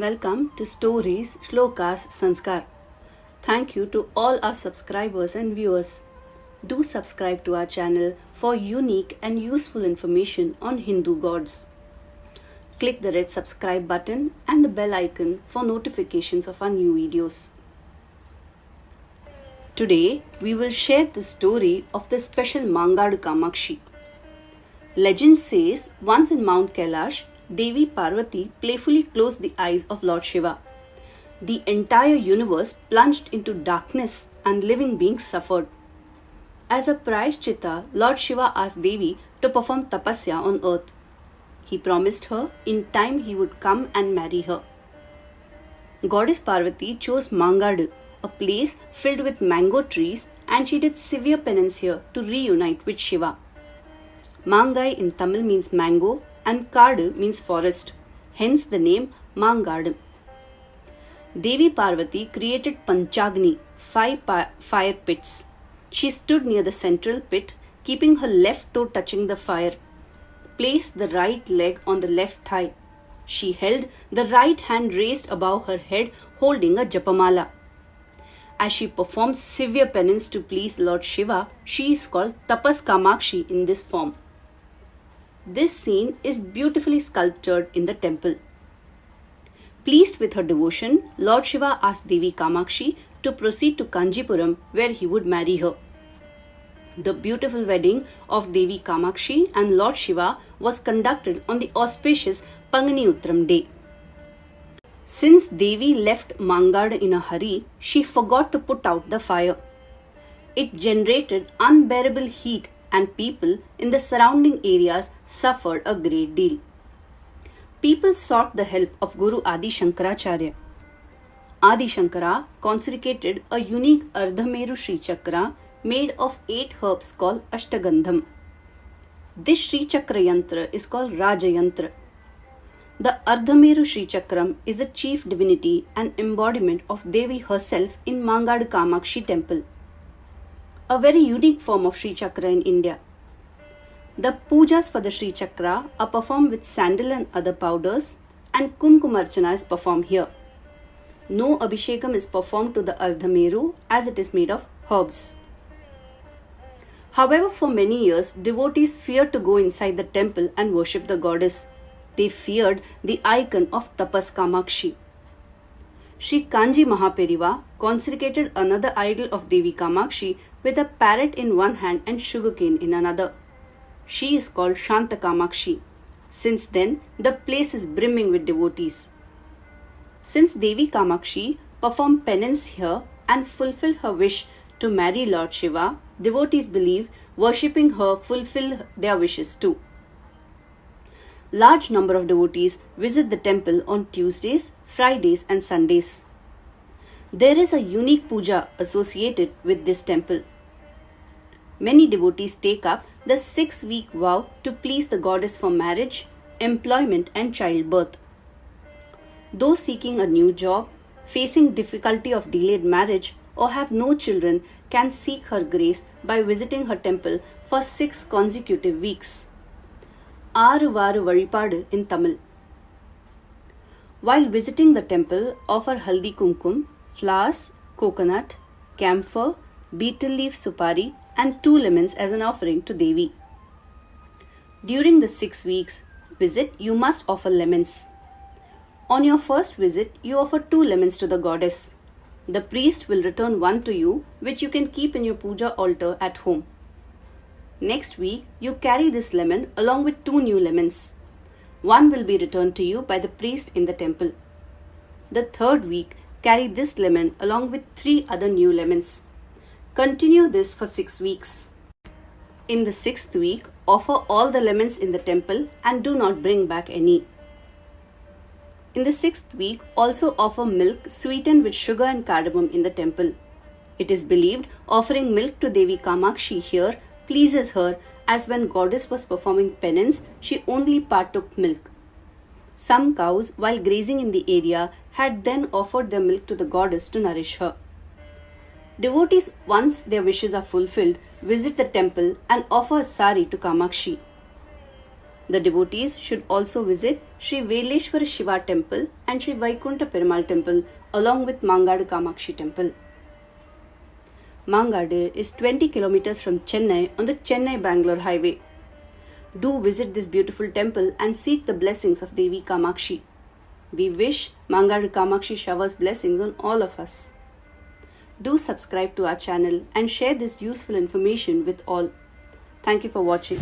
Welcome to Stories, Shlokas, Sanskar. Thank you to all our subscribers and viewers. Do subscribe to our channel for unique and useful information on Hindu gods. Click the red subscribe button and the bell icon for notifications of our new videos. Today, we will share the story of the special Mangadu Kamakshi. Legend says once in Mount Kailash, Devi Parvati playfully closed the eyes of Lord Shiva. The entire universe plunged into darkness and living beings suffered. As a prayashchitta, Lord Shiva asked Devi to perform tapasya on earth. He promised her in time he would come and marry her. Goddess Parvati chose Mangadu, a place filled with mango trees, and she did severe penance here to reunite with Shiva. Mangai in Tamil means mango and Kadu means forest, hence the name Mangadu. Devi Parvati created Panchagni, 5 fire pits. She stood near the central pit, keeping her left toe touching the fire. Placed the right leg on the left thigh. She held the right hand raised above her head, holding a japamala. As she performs severe penance to please Lord Shiva, she is called Tapas Kamakshi in this form. This scene is beautifully sculptured in the temple. Pleased with her devotion, Lord Shiva asked Devi Kamakshi to proceed to Kanjipuram where he would marry her. The beautiful wedding of Devi Kamakshi and Lord Shiva was conducted on the auspicious Pangani Uttram day. Since Devi left Mangadu in a hurry, she forgot to put out the fire. It generated unbearable heat and people in the surrounding areas suffered a great deal. People sought the help of Guru Adi Shankaracharya. Adi Shankara consecrated a unique Ardhameru Sri Chakra made of 8 herbs called Ashtagandham. This Sri Chakra Yantra is called Raja Yantra. The Ardhameru Sri Chakram is the chief divinity and embodiment of Devi herself in Mangadu Kamakshi temple, a very unique form of Sri Chakra in India. The pujas for the Sri Chakra are performed with sandal and other powders, and Kumkumarchana is performed here. No Abhishekam is performed to the Ardhameru as it is made of herbs. However, for many years, devotees feared to go inside the temple and worship the goddess. They feared the icon of Tapas Kamakshi. Shri Kanji Mahaperiva consecrated another idol of Devi Kamakshi with a parrot in one hand and sugarcane in another. She is called Shanta Kamakshi. Since then, the place is brimming with devotees. Since Devi Kamakshi performed penance here and fulfilled her wish to marry Lord Shiva, devotees believe worshipping her fulfill their wishes too. Large number of devotees visit the temple on Tuesdays, Fridays and Sundays. There is a unique puja associated with this temple. Many devotees take up the 6-week vow to please the goddess for marriage, employment and childbirth. Those seeking a new job, facing difficulty of delayed marriage or have no children can seek her grace by visiting her temple for 6 consecutive weeks. Aaru Varu Varipadu in Tamil. While visiting the temple, offer haldi kumkum, flowers, coconut, camphor, betel leaf supari and 2 lemons as an offering to Devi. During the 6 weeks visit, you must offer lemons. On your first visit, you offer 2 lemons to the goddess. The priest will return 1 to you, which you can keep in your puja altar at home. Next week, you carry this lemon along with 2 new lemons. 1 will be returned to you by the priest in the temple. The third week, carry this lemon along with 3 other new lemons. Continue this for 6 weeks. In the 6th week, offer all the lemons in the temple and do not bring back any. In the 6th week, also offer milk sweetened with sugar and cardamom in the temple. It is believed offering milk to Devi Kamakshi here pleases her, as when goddess was performing penance, she only partook milk. Some cows, while grazing in the area, had then offered their milk to the goddess to nourish her. Devotees, once their wishes are fulfilled, visit the temple and offer a sari to Kamakshi. The devotees should also visit Sri Veleshwara Shiva temple and Sri Vaikunta Perumal temple along with Mangadu Kamakshi temple. Mangadu is 20 kilometers from Chennai on the Chennai-Bangalore highway. Do visit this beautiful temple and seek the blessings of Devi Kamakshi. We wish Mangadu Kamakshi showers blessings on all of us. Do subscribe to our channel and share this useful information with all. Thank you for watching.